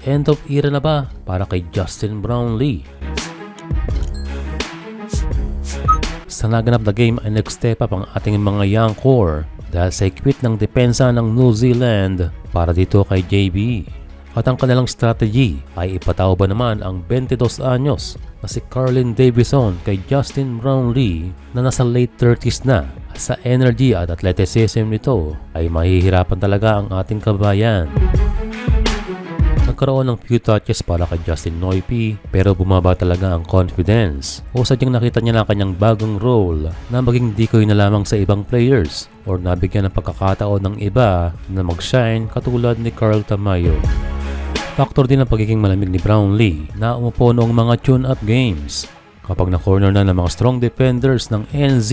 end of era na ba para kay Justin Brownlee? Sa naganap na game ay nag-step up ang ating mga young core dahil sa equip ng depensa ng New Zealand para dito kay JB. At ang kanilang strategy ay ipataw ba naman ang 22 anyos na si Carlin Davison kay Justin Brownlee na nasa late 30s na. Sa energy at athleticism nito ay mahihirapan talaga ang ating kabayan. Nagkaroon ng few touches para kay Justin Noipy pero bumaba talaga ang confidence o sadyang nakita niya na kanyang bagong role na maging decoy na lamang sa ibang players or nabigyan ng pagkakataon ng iba na mag-shine katulad ni Carl Tamayo. Factor din ang pagiging malamig ni Brownlee na umupo noong mga tune-up games. Kapag na-corner na ng mga strong defenders ng NZ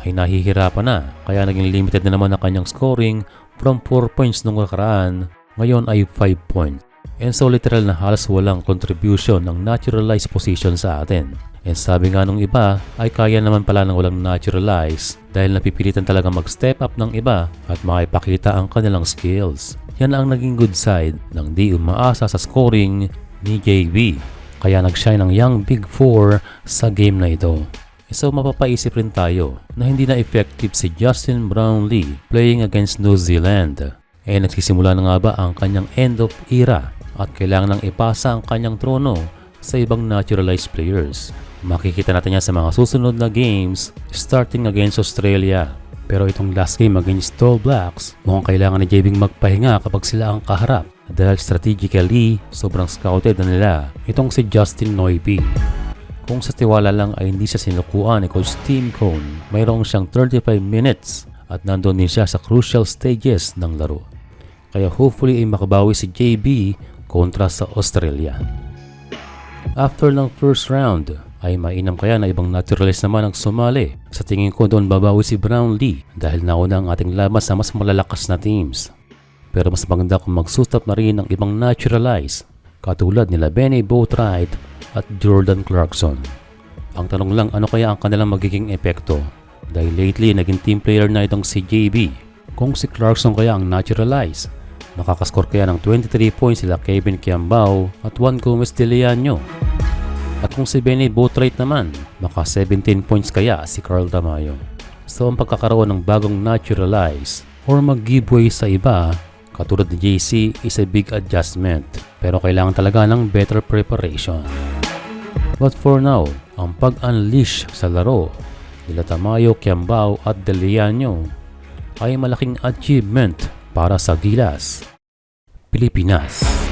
ay nahihirapan na kaya naging limited na naman ang kanyang scoring from 4 points nung nakaraan, ngayon ay 5 points. And so literal na halos walang contribution ng naturalized position sa atin. And sabi nga nung iba ay kaya naman pala ng walang naturalized dahil napipilitan talaga mag-step up ng iba at makipakita ang kanilang skills. Yan ang naging good side ng di umaasa sa scoring ni JB. Kaya nag-shine ang Young Big Four sa game na ito. So mapapaisip rin tayo na hindi na effective si Justin Brownlee playing against New Zealand. Nagsisimula na nga ba ang kanyang end of era at kailangan nang ipasa ang kanyang trono sa ibang naturalized players. Makikita natin yan sa mga susunod na games starting against Australia. Pero itong last game against All Blacks, mukhang kailangan ni JB magpahinga kapag sila ang kaharap dahil strategically sobrang scouted na nila itong si Justin Noipy. Kung sa tiwala lang ay hindi siya sinukuan ni Coach Tim Cone, mayroong siyang 35 minutes at nandun din siya sa crucial stages ng laro. Kaya hopefully ay makabawi si JB kontra sa Australia. After ng first round, ay mainam kaya na ibang naturalist naman ang sumali. Sa tingin ko doon babawi si Brownlee dahil nauna ang ating laban sa mas malalakas na teams. Pero mas maganda kung mag-suit-up na rin ang ibang naturalized katulad nila Benny Boatwright at Jordan Clarkson. Ang tanong lang ano kaya ang kanilang magiging epekto dahil lately naging team player na itong si JB. Kung si Clarkson kaya ang naturalized, makakascore kaya ng 23 points sila Kevin Kiambao at Juan Gomez de Leano. At kung si Benny Boatwright naman, maka 17 points kaya si Carl Tamayo. So ang pagkakaroon ng bagong naturalized or mag-giveaway sa iba katulad ni JC is a big adjustment pero kailangan talaga ng better preparation. But for now, ang pag-unleash sa laro nila Tamayo, Kiambao at de Leano ay malaking achievement para sa Gilas, Pilipinas.